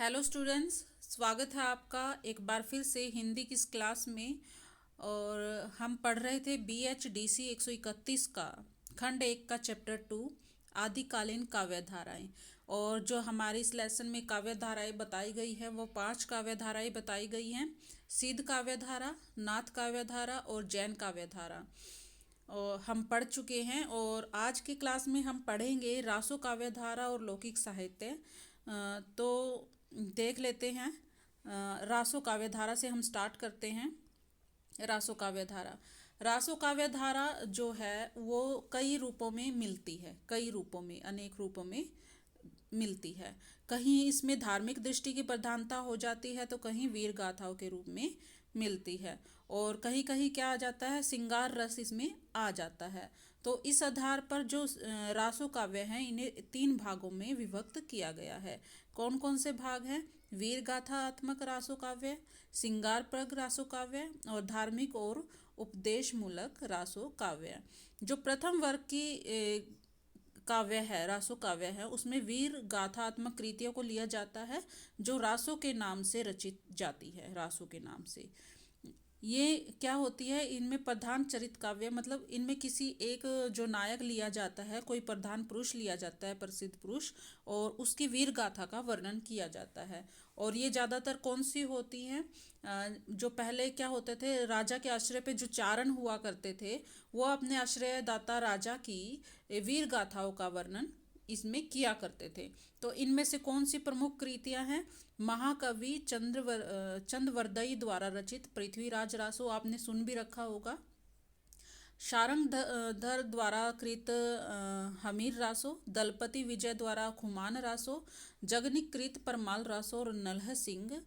Hello students, स्वागत है आपका एक बार फिर से हिंदी की इस क्लास में। और हम पढ़ रहे थे BHDC 131 का खंड 1 का चैप्टर 2 आदिकालीन काव्य धाराएं। और जो हमारी इस लेसन में काव्य धाराएं बताई गई है वो 5 काव्य धाराएं बताई गई हैं। सिद्ध काव्य धारा, नाथ काव्य धारा और जैन काव्य धारा और हम पढ़ चुके हैं। और आज की क्लास में हम पढ़ेंगे रासो काव्य धारा और लौकिक साहित्य। तो देख लेते हैं। रासो काव्य धारा से हम स्टार्ट करते हैं। रासो काव्य धारा, रासो काव्य धारा जो है वो कई रूपों में मिलती है, कई रूपों में, अनेक रूपों में मिलती है। कहीं इसमें धार्मिक दृष्टि की प्रधानता हो जाती है तो कहीं वीर गाथाओं के रूप में मिलती है। और कहीं कहीं क्या आ जाता है, श्रृंगार रस इसमें आ जाता है। तो इस आधार पर जो रासो काव्य हैं इन्हें 3 भागों में विभक्त किया गया है। कौन कौन से भाग हैं? वीर गाथात्मक रासो काव्य, श्रृंगारप्रद रासो काव्य और धार्मिक और उपदेश मूलक रासो काव्य। जो प्रथम वर्ग की काव्य है, रासो काव्य है, उसमें वीर गाथात्मक कृतियों को लिया जाता है जो रासो के नाम से रचित जाती है। रासो के नाम से ये क्या होती है, इनमें प्रधान चरित काव्य, मतलब इनमें किसी एक जो नायक लिया जाता है, कोई प्रधान पुरुष लिया जाता है, प्रसिद्ध पुरुष, और उसकी वीर गाथा का वर्णन किया जाता है। और ये ज़्यादातर कौन सी होती हैं? जो पहले क्या होते थे, राजा के आश्रय पे जो चारण हुआ करते थे वो अपने आश्रयदाता राजा की वीर गाथाओं का वर्णन इसमें किया करते थे। तो इनमें से कौन सी प्रमुख कृतियां हैं? महाकवि चंद्रवरदई द्वारा रचित पृथ्वीराज रासो, आपने सुन भी रखा होगा। शारंगधर द्वारा कृत हमीर रासो, दलपति विजय द्वारा खुमान रासो, जगनिक कृत परमाल रासो और नलह सिंह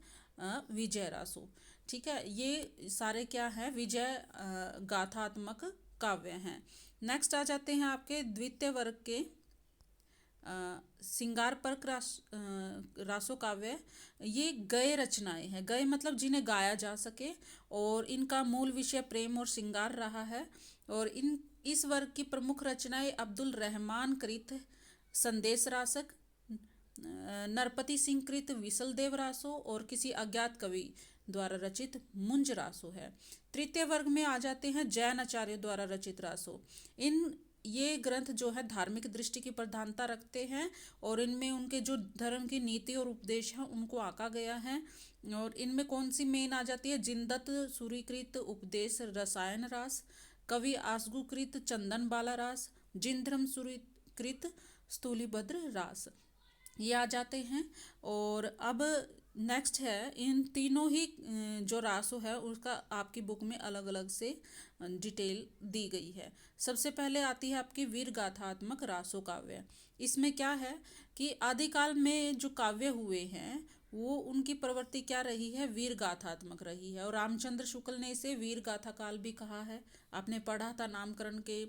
विजय रासो। ठीक है, ये सारे क्या हैं? विजय गाथात्मक काव्य हैं। नेक्स्ट आ जाते हैं आपके द्वितीय वर्ग के श्रृंगार पर रासो काव्य। ये गए रचनाएं हैं, गए मतलब जिन्हें गाया जा सके, और इनका मूल विषय प्रेम और श्रृंगार रहा है। और इस वर्ग की प्रमुख रचनाएं अब्दुल रहमान कृत संदेश रासक, नरपति सिंह कृत विसल देव रासो और किसी अज्ञात कवि द्वारा रचित मुंज रासो है। तृतीय वर्ग में आ जाते हैं जैन आचार्य द्वारा रचित रासो। ये ग्रंथ जो है धार्मिक दृष्टि की प्रधानता रखते हैं और इनमें उनके जो धर्म की नीति और उपदेश हैं उनको आका गया है। और इनमें कौन सी मेन आ जाती है? जिनदत्त सूरीकृत उपदेश रसायन रास, कवि आसगुकृत चंदन बाला रास, जिनधर्म सूरीकृत स्थूलिभद्र रास, ये आ जाते हैं। और अब नेक्स्ट है, इन तीनों ही जो रासो है उसका आपकी बुक में अलग अलग से डिटेल दी गई है। सबसे पहले आती है आपकी वीर गाथात्मक रासो काव्य। इसमें क्या है कि आदिकाल में जो काव्य हुए हैं वो उनकी प्रवृत्ति क्या रही है? वीर गाथात्मक रही है। और रामचंद्र शुक्ल ने इसे वीर गाथा काल भी कहा है। आपने पढ़ा था नामकरण के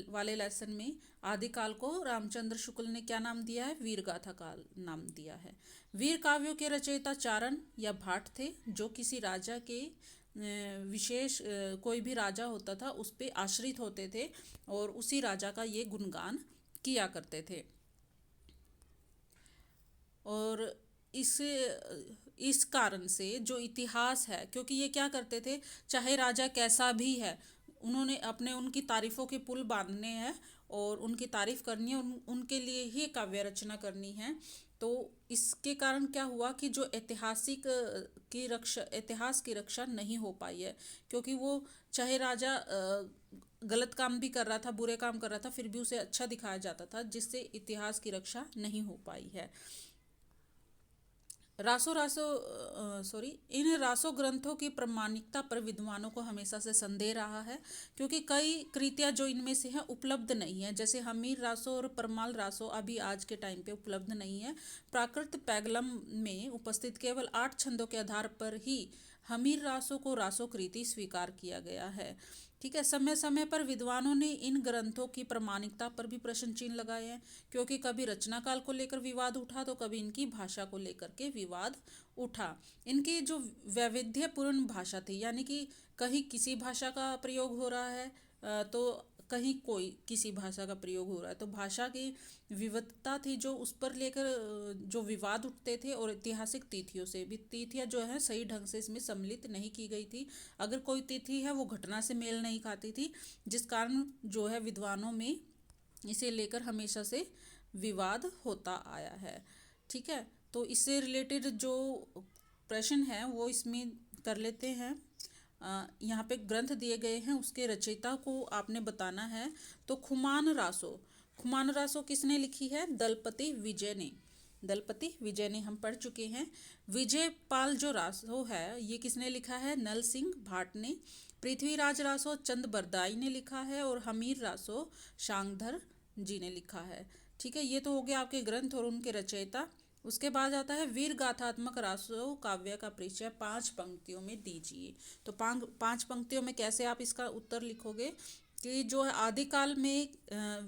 वाले लेसन में, आदिकाल को रामचंद्र शुक्ल ने क्या नाम दिया है? वीर गाथा काल नाम दिया है। वीर काव्यों के रचयिता चारण या भाट थे जो किसी राजा के विशेष कोई भी राजा होता था उस पे आश्रित होते थे और उसी राजा का ये गुणगान किया करते थे। और इस कारण से जो इतिहास है, क्योंकि ये क्या करते थे, चाहे राजा कैसा भी है उन्होंने अपने उनकी तारीफ़ों के पुल बांधने हैं और उनकी तारीफ़ करनी है, उनके लिए ही काव्य रचना करनी है। तो इसके कारण क्या हुआ कि जो इतिहास की रक्षा नहीं हो पाई है, क्योंकि वो चाहे राजा गलत काम भी कर रहा था, बुरे काम कर रहा था, फिर भी उसे अच्छा दिखाया जाता था, जिससे इतिहास की रक्षा नहीं हो पाई है। इन रासो ग्रंथों की प्रामाणिकता पर विद्वानों को हमेशा से संदेह रहा है, क्योंकि कई कृतियां जो इनमें से हैं उपलब्ध नहीं है। जैसे हमीर रासो और परमाल रासो अभी आज के टाइम पे उपलब्ध नहीं है। प्राकृत पैगलम में उपस्थित केवल 8 छंदों के आधार पर ही हमीर रासो को रासो कृति स्वीकार किया गया है। ठीक है, समय समय पर विद्वानों ने इन ग्रंथों की प्रामाणिकता पर भी प्रश्न चिन्ह लगाए हैं, क्योंकि कभी रचना काल को लेकर विवाद उठा तो कभी इनकी भाषा को लेकर के विवाद उठा। इनकी जो वैविध्यपूर्ण भाषा थी, यानी कि कहीं किसी भाषा का प्रयोग हो रहा है तो कहीं कोई किसी भाषा का प्रयोग हो रहा है, तो भाषा की विविधता थी जो उस पर लेकर जो विवाद उठते थे, और ऐतिहासिक तिथियों से भी, तिथियां जो है सही ढंग से इसमें सम्मिलित नहीं की गई थी। अगर कोई तिथि है वो घटना से मेल नहीं खाती थी, जिस कारण जो है विद्वानों में इसे लेकर हमेशा से विवाद होता आया है। ठीक है, तो इससे रिलेटेड जो प्रश्न है वो इसमें कर लेते हैं। यहाँ पे ग्रंथ दिए गए हैं, उसके रचयिता को आपने बताना है। तो खुमान रासो किसने लिखी है? दलपति विजय ने। दलपति विजय ने हम पढ़ चुके हैं। विजय पाल जो रासो है ये किसने लिखा है? नल सिंह भाट ने। पृथ्वीराज रासो चंद बरदाई ने लिखा है, और हमीर रासो शांगधर जी ने लिखा है। ठीक है, ये तो हो गया आपके ग्रंथ और उनके रचयिता। उसके बाद आता है वीर गाथात्मक रासो काव्य का परिचय 5 पंक्तियों में दीजिए। तो 5 पंक्तियों में कैसे आप इसका उत्तर लिखोगे कि जो है आदिकाल में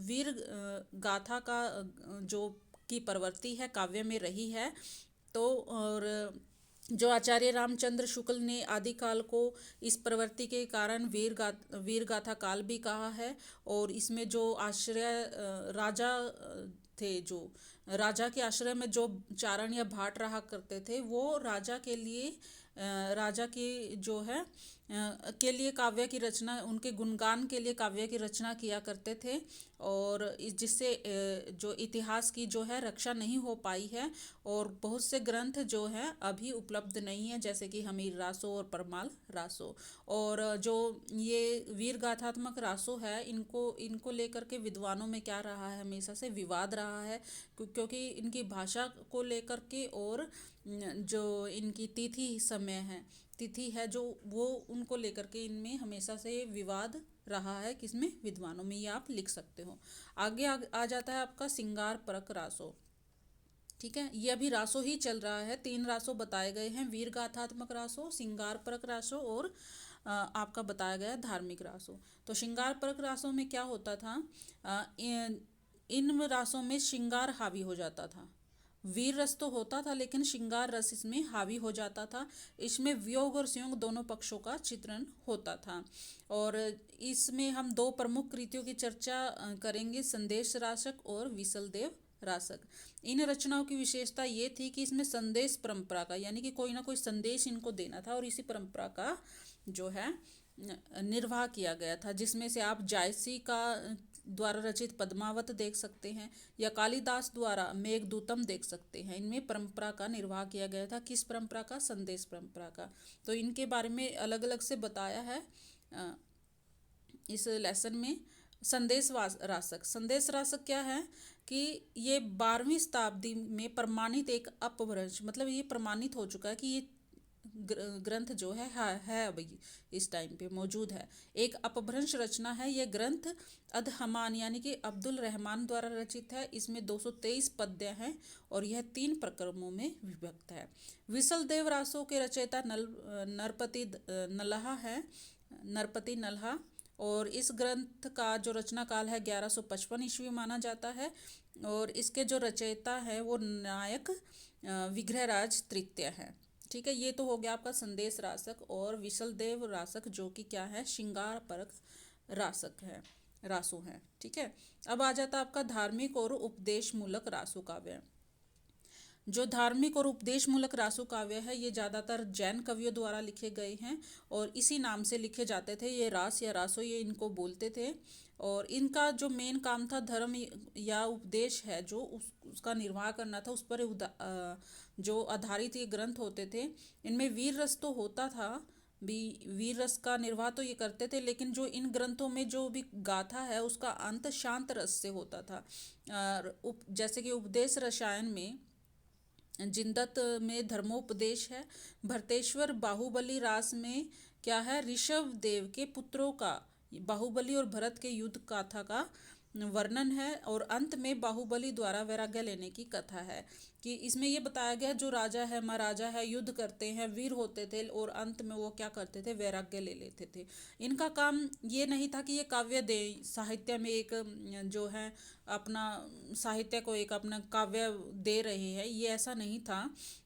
वीर गाथा का जो की प्रवृत्ति है काव्य में रही है। तो और जो आचार्य रामचंद्र शुक्ल ने आदिकाल को इस प्रवृत्ति के कारण वीर गाथा काल भी कहा है। और इसमें जो आश्रय राजा थे, जो राजा के आश्रय में जो चारण या भाट रहा करते थे, वो राजा के लिए राजा की जो है के लिए काव्य की रचना, उनके गुणगान के लिए काव्य की रचना किया करते थे। और जिससे जो इतिहास की जो है रक्षा नहीं हो पाई है, और बहुत से ग्रंथ जो हैं अभी उपलब्ध नहीं है, जैसे कि हमीर रासो और परमाल रासो। और जो ये वीर गाथात्मक रासो है, इनको इनको लेकर के विद्वानों में क्या रहा है? हमेशा से विवाद रहा है, क्योंकि इनकी भाषा को लेकर के, और जो इनकी तिथि है जो वो उनको लेकर के इनमें हमेशा से विवाद रहा है। किसमें? विद्वानों में। ये आप लिख सकते हो। आगे आ जाता है आपका सिंगार परक रासो। ठीक है, ये अभी रासो ही चल रहा है। 3 रासो बताए गए हैं, वीर गाथात्मक रासो, सिंगार परक रासो, और आपका बताया गया धार्मिक रासो। तो श्रृंगार परक रासो में क्या होता था? इन रासों में श्रृंगार हावी हो जाता था। वीर रस तो होता था, लेकिन श्रृंगार रस इसमें हावी हो जाता था। इसमें वियोग और संयोग दोनों पक्षों का चित्रण होता था। और इसमें हम 2 प्रमुख कृतियों की चर्चा करेंगे, संदेश रासक और विसलदेव रासक। इन रचनाओं की विशेषता ये थी कि इसमें संदेश परंपरा का, यानी कि कोई ना कोई संदेश इनको देना था, और इसी परंपरा का जो है निर्वाह किया गया था। जिसमें से आप जायसी का द्वारा रचित पद्मावत देख सकते हैं, या कालिदास द्वारा मेघदूतम देख सकते हैं। इनमें परंपरा का निर्वाह किया गया था। किस परंपरा का? संदेश परंपरा का। तो इनके बारे में अलग अलग से बताया है इस लेसन में। संदेश रासक क्या है कि ये 12वीं शताब्दी में प्रमाणित एक अपभ्रंश, मतलब ये प्रमाणित हो चुका है कि ये ग्रंथ जो है अभी इस टाइम पे मौजूद है। एक अपभ्रंश रचना है यह ग्रंथ। अदहमान यानी कि अब्दुल रहमान द्वारा रचित है। इसमें 223 पद्य हैं, और यह 3 प्रकरणों में विभक्त है। विसलदेव रासो के रचयिता नरपति नल्हा, और इस ग्रंथ का जो रचना काल है 1155 ईस्वी माना जाता है। और इसके जो रचयिता है वो नायक विग्रहराज तृतीय है। ठीक है, ये तो हो गया आपका संदेश रासक और विसलदेव रासक, जो कि क्या है? श्रृंगार परक रासक है, रासो है। ठीक है, अब आ जाता आपका धार्मिक और उपदेश मूलक रासो काव्य। जो धार्मिक और उपदेश मूलक रासो काव्य है, ये ज़्यादातर जैन कवियों द्वारा लिखे गए हैं, और इसी नाम से लिखे जाते थे। ये रास या रासो ये इनको बोलते थे। और इनका जो मेन काम था धर्म या उपदेश है जो उसका निर्वाह करना था, उस पर जो आधारित ये ग्रंथ होते थे। इनमें वीर रस तो होता था, वीर रस का निर्वाह तो ये करते थे, लेकिन जो इन ग्रंथों में जो भी गाथा है उसका अंत शांत रस से होता था। जैसे कि उपदेश रसायन में जिंदत में धर्मोपदेश है। भरतेश्वर बाहुबली रास में क्या है? ऋषभ देव के पुत्रों का, बाहुबली और भरत के युद्ध गाथा का वर्णन है, और अंत में बाहुबली द्वारा वैराग्य लेने की कथा है। कि इसमें ये बताया गया जो राजा है महाराजा है युद्ध करते हैं वीर होते थे और अंत में वो क्या करते थे वैराग्य ले लेते थे। इनका काम ये नहीं था कि ये काव्य दे साहित्य में एक जो है अपना साहित्य को एक अपना काव्य दे रहे हैं, ये ऐसा नहीं था।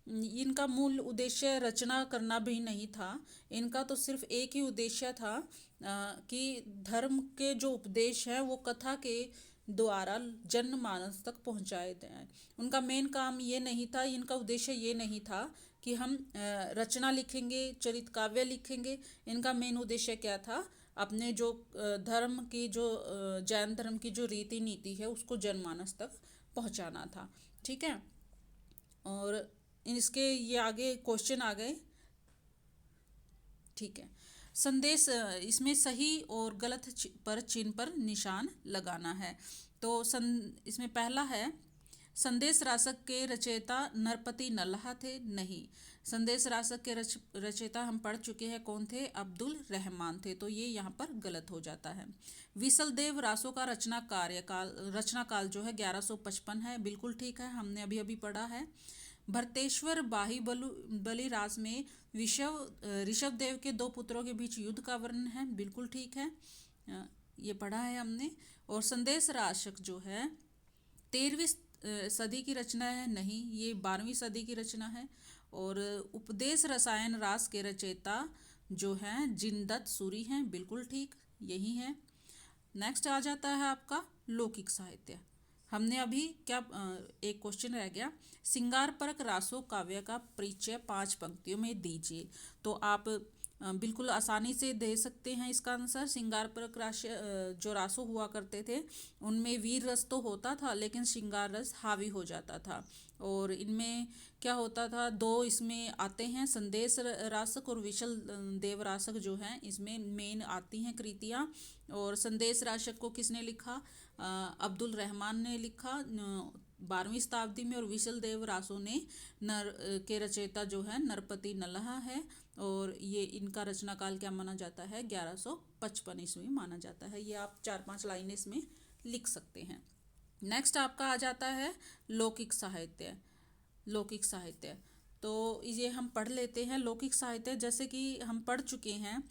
इनका मूल उद्देश्य रचना करना भी नहीं था। इनका तो सिर्फ एक ही उद्देश्य था कि धर्म के जो उपदेश है वो कथा के द्वारा जनमानस तक पहुंचाए जाएं। उनका मेन काम ये नहीं था, इनका उद्देश्य ये नहीं था कि हम रचना लिखेंगे चरित काव्य लिखेंगे। इनका मेन उद्देश्य क्या था, अपने जो धर्म की जो जैन धर्म की जो रीति नीति है उसको जनमानस तक पहुंचाना था। ठीक है। और इसके ये आगे क्वेश्चन आ गए। ठीक है। संदेश इसमें सही और गलत पर चिन्ह पर निशान लगाना है। तो इसमें पहला है संदेश रासक के रचयिता नरपति नल्हा थे, नहीं। संदेश रासक के रचयिता हम पढ़ चुके हैं कौन थे, अब्दुल रहमान थे, तो ये यहाँ पर गलत हो जाता है। विसल देव रासो का रचना काल जो है 1155 है, बिल्कुल ठीक है, हमने अभी अभी पढ़ा है। भरतेश्वर बलि रास में ऋषभ देव के दो पुत्रों के बीच युद्ध का वर्णन है, बिल्कुल ठीक है, ये पढ़ा है हमने। और संदेश रासक जो है 13वीं सदी की रचना है, नहीं, ये 12वीं सदी की रचना है। और उपदेश रसायन रास के रचयिता जो हैं जिनदत्त सूरी हैं, बिल्कुल ठीक, यही है। नेक्स्ट आ जाता है आपका लौकिक साहित्य। हमने अभी क्या एक क्वेश्चन रह गया, सिंगार परक रासो काव्य का परिचय 5 पंक्तियों में दीजिए। तो आप बिल्कुल आसानी से दे सकते हैं इसका आंसर। श्रृंगार परक जो रासो हुआ करते थे उनमें वीर रस तो होता था लेकिन श्रृंगार रस हावी हो जाता था। और इनमें क्या होता था, दो इसमें आते हैं, संदेश रासक और विशल देव रासक जो हैं इसमें मेन आती हैं कृतियाँ। और संदेश रासक को किसने लिखा, अब्दुल रहमान ने लिखा 12वीं शताब्दी में। और विशल देव रासो ने नर के रचयिता जो है नरपति नल्हा है। और ये इनका रचना काल क्या माना जाता है, 1155 ईस्वी माना जाता है। ये आप 4-5 लाइनें इसमें लिख सकते हैं। नेक्स्ट आपका आ जाता है लौकिक साहित्य। लौकिक साहित्य तो ये हम पढ़ लेते हैं। लौकिक साहित्य जैसे कि हम पढ़ चुके हैं,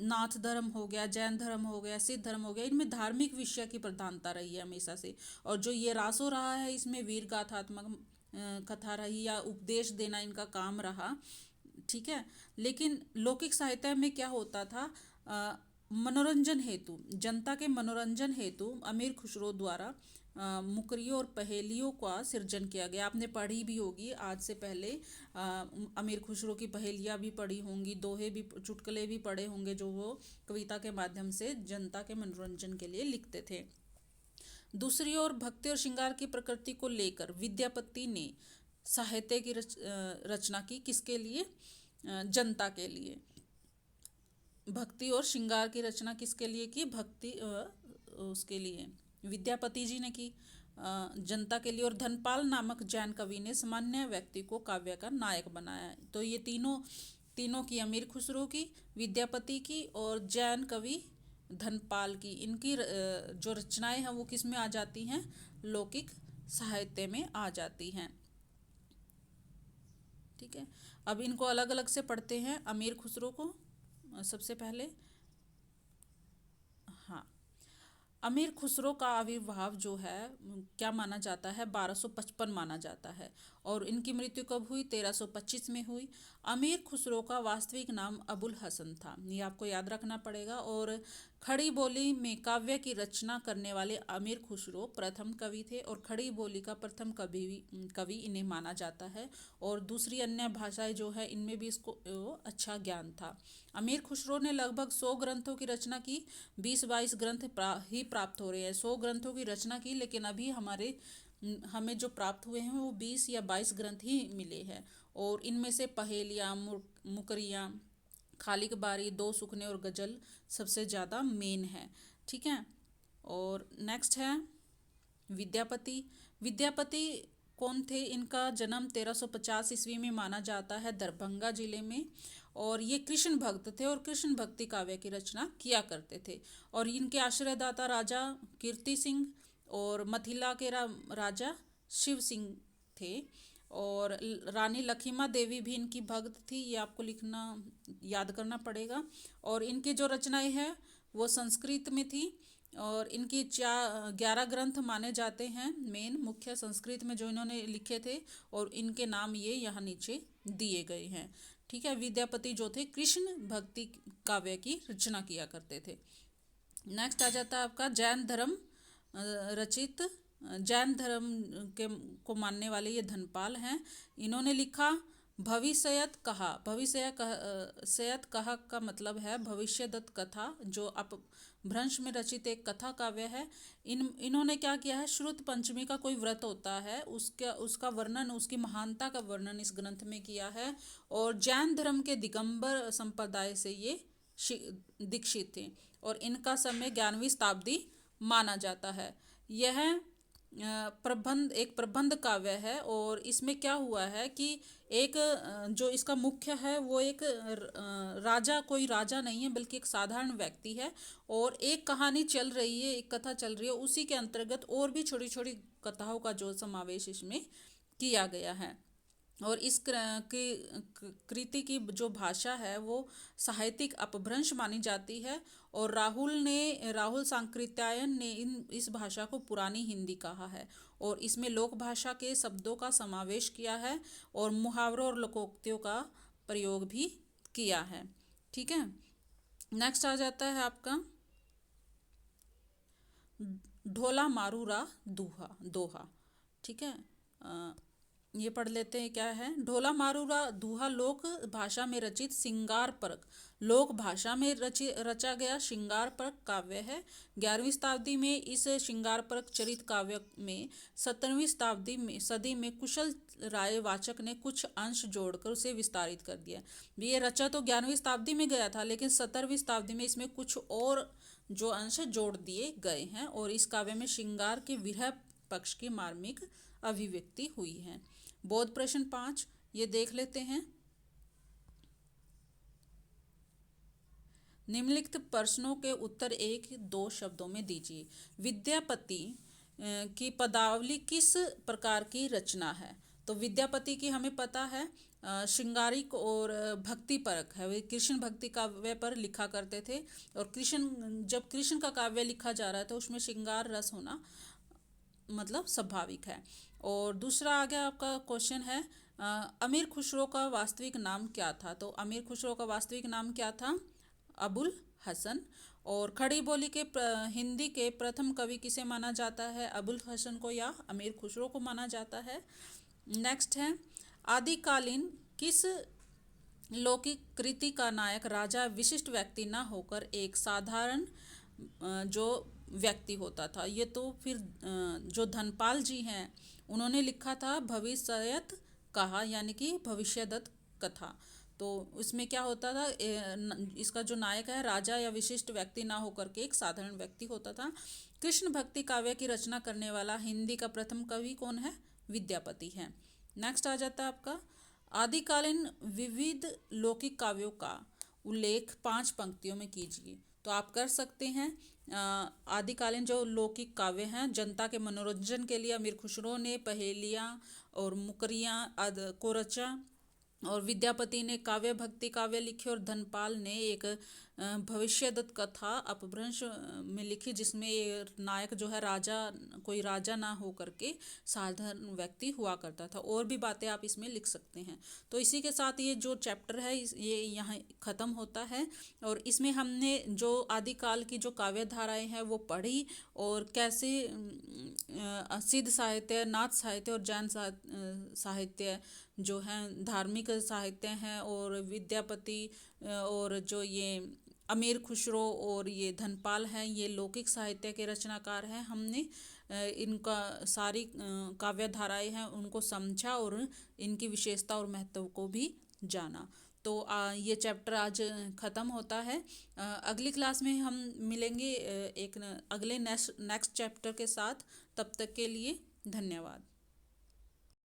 नाथ धर्म हो गया, जैन धर्म हो गया, सिद्ध धर्म हो गया, इनमें धार्मिक विषय की प्रधानता रही है हमेशा से। और जो ये रासो रहा है इसमें वीर गाथात्मक कथा रही या उपदेश देना इनका काम रहा। ठीक है। लेकिन लौकिक साहित्य में क्या होता था, मनोरंजन हेतु, जनता के मनोरंजन हेतु अमीर खुसरो द्वारा मुकरियों और पहेलियों का सृजन किया गया। आपने पढ़ी भी होगी आज से पहले, अमीर खुसरो की पहेलियाँ भी पढ़ी होंगी, दोहे भी, चुटकुले भी पढ़े होंगे जो वो कविता के माध्यम से जनता के मनोरंजन के लिए लिखते थे। दूसरी ओर भक्ति और श्रृंगार की प्रकृति को लेकर विद्यापति ने साहित्य की रचना की, किसके लिए, जनता के लिए। भक्ति और श्रृंगार की रचना किसके लिए की, भक्ति उसके लिए विद्यापति जी ने की, जनता के लिए। और धनपाल नामक जैन कवि ने सामान्य व्यक्ति को काव्य का नायक बनाया। तो ये तीनों की, अमीर खुसरो की, विद्यापति की और जैन कवि धनपाल की, इनकी जो रचनाएं हैं वो किस में आ जाती हैं, लौकिक साहित्य में आ जाती हैं। ठीक है। अब इनको अलग अलग से पढ़ते हैं। अमीर खुसरो को सबसे पहले, हाँ, अमीर खुसरो का आविर्भाव जो है क्या माना जाता है, 1255 माना जाता है। और इनकी मृत्यु कब हुई, 1325 में हुई। अमीर खुसरो का वास्तविक नाम अबुल हसन था, ये आपको याद रखना पड़ेगा। और खड़ी बोली में काव्य की रचना करने वाले अमीर खुसरो प्रथम कवि थे और खड़ी बोली का प्रथम कवि इन्हें माना जाता है। और दूसरी अन्य भाषाएं जो है इनमें भी इसको अच्छा ज्ञान था। अमीर खुसरो ने लगभग 100 ग्रंथों की रचना की, 20-22 ग्रंथ ही प्राप्त हो रहे हैं। 100 ग्रंथों की रचना की लेकिन अभी हमें जो प्राप्त हुए हैं वो 20 या 22 ग्रंथ ही मिले हैं। और इनमें से पहेलियाँ, मुकरियाँ, खालिक बारी, दो सुखने और गजल सबसे ज़्यादा मेन है। ठीक है। और नेक्स्ट है विद्यापति। विद्यापति कौन थे, इनका जन्म 1350 ईस्वी में माना जाता है दरभंगा जिले में। और ये कृष्ण भक्त थे और कृष्ण भक्ति काव्य की रचना किया करते थे। और इनके आश्रयदाता राजा कीर्ति सिंह और मथिला के राजा शिव सिंह थे। और रानी लखीमा देवी भी इनकी भक्त थी, ये आपको लिखना याद करना पड़ेगा। और इनकी जो रचनाएं हैं वो संस्कृत में थी। और इनकी 11 ग्रंथ माने जाते हैं मेन मुख्य संस्कृत में जो इन्होंने लिखे थे, और इनके नाम ये यहाँ नीचे दिए गए हैं। ठीक है, विद्यापति जो थे कृष्ण भक्ति काव्य की रचना किया करते थे। नेक्स्ट आ जाता है आपका जैन धर्म रचित। जैन धर्म के को मानने वाले ये धनपाल हैं। इन्होंने लिखा भविष्यत कहा। भविष्यत कहा का मतलब है भविष्यदत्त कथा, जो अपभ्रंश में रचित एक कथा काव्य है। इन्होंने क्या किया है, श्रुत पंचमी का कोई व्रत होता है उसका वर्णन, उसकी महानता का वर्णन इस ग्रंथ में किया है। और जैन धर्म के दिगंबर संप्रदाय से ये दीक्षित थे, और इनका समय 11वीं शताब्दी माना जाता है। यह एक प्रबंध काव्य है। और इसमें क्या हुआ है कि एक जो इसका मुख्य है वो एक राजा, कोई राजा नहीं है बल्कि एक साधारण व्यक्ति है। और एक कहानी चल रही है, एक कथा चल रही है, उसी के अंतर्गत और भी छोटी छोटी कथाओं का जो समावेश इसमें किया गया है। और इस कृति की जो भाषा है वो साहित्यिक अपभ्रंश मानी जाती है। और राहुल सांकृत्यायन ने इस भाषा को पुरानी हिंदी कहा है। और इसमें लोक भाषा के शब्दों का समावेश किया है, और मुहावरों और लोकोक्तियों का प्रयोग भी किया है। ठीक है, नेक्स्ट आ जाता है आपका ढोला मारूरा दोहा। ठीक है, ये पढ़ लेते हैं क्या है। ढोला मारूरा दोहा लोक भाषा में रचित श्रृंगार परक, लोक भाषा में रचा गया श्रृंगार परक काव्य है। 11वीं शताब्दी में इस श्रृंगार परक चरित काव्य में 17वीं सदी में कुशल राय वाचक ने कुछ अंश जोड़कर उसे विस्तारित कर दिया। ये रचा तो 11वीं शताब्दी में गया था, लेकिन 17वीं शताब्दी में इसमें कुछ और जो अंश जोड़ दिए गए हैं, और इस काव्य में श्रृंगार के विरह पक्ष की मार्मिक अभिव्यक्ति हुई है। बोध प्रश्न 5 ये देख लेते हैं। निम्नलिखित प्रश्नों के उत्तर 1-2 शब्दों में दीजिए। विद्यापति की पदावली किस प्रकार की रचना है? तो विद्यापति की हमें पता है श्रृंगारिक और भक्ति परक है। वे कृष्ण भक्ति काव्य पर लिखा करते थे। और जब कृष्ण का काव्य लिखा जा रहा था उसमें श्रृंगार रस होना मतलब स्वाभाविक है। और दूसरा आ गया आपका क्वेश्चन है अमीर खुसरो का वास्तविक नाम क्या था? तो अमीर खुसरो का वास्तविक नाम क्या था? अबुल हसन। और खड़ी बोली के हिंदी के प्रथम कवि किसे माना जाता है? अबुल हसन को या अमीर खुसरो को माना जाता है। नेक्स्ट है आदिकालीन किस लौकिक कृति का नायक राजा विशिष्ट व्यक्ति न होकर एक साधारण जो व्यक्ति होता था? ये तो फिर जो धनपाल जी हैं उन्होंने लिखा था भविष्यत कहा, यानी कि भविष्यदत्त कथा। तो इसमें क्या होता था, इसका जो नायक है राजा या विशिष्ट व्यक्ति ना होकर के एक साधारण व्यक्ति होता था। कृष्ण भक्ति काव्य की रचना करने वाला हिंदी का प्रथम कवि कौन है? विद्यापति है। नेक्स्ट आ जाता है आपका आदिकालीन विविध लौकिक काव्यों का उल्लेख 5 पंक्तियों में कीजिए। तो आप कर सकते हैं। आदिकालीन जो लौकिक काव्य हैं जनता के मनोरंजन के लिए अमीर खुसरो ने पहेलियाँ और मुकरियाँ को रचा, और विद्यापति ने काव्य भक्ति काव्य लिखे, और धनपाल ने एक भविष्यदत्त कथा अपभ्रंश में लिखी जिसमें ये नायक जो है कोई राजा ना हो करके साधारण व्यक्ति हुआ करता था। और भी बातें आप इसमें लिख सकते हैं। तो इसी के साथ ये जो चैप्टर है ये यहाँ ख़त्म होता है। और इसमें हमने जो आदिकाल की जो काव्य धाराएँ हैं वो पढ़ी, और कैसे सिद्ध साहित्य, नाथ साहित्य और जैन साहित्य जो हैं धार्मिक साहित्य हैं, और विद्यापति और जो ये अमीर खुसरो और ये धनपाल हैं ये लौकिक साहित्य के रचनाकार हैं। हमने इनका सारी काव्य धाराएँ हैं उनको समझा और इनकी विशेषता और महत्व को भी जाना। तो ये चैप्टर आज ख़त्म होता है। अगली क्लास में हम मिलेंगे एक अगले नेक्स्ट चैप्टर के साथ। तब तक के लिए धन्यवाद।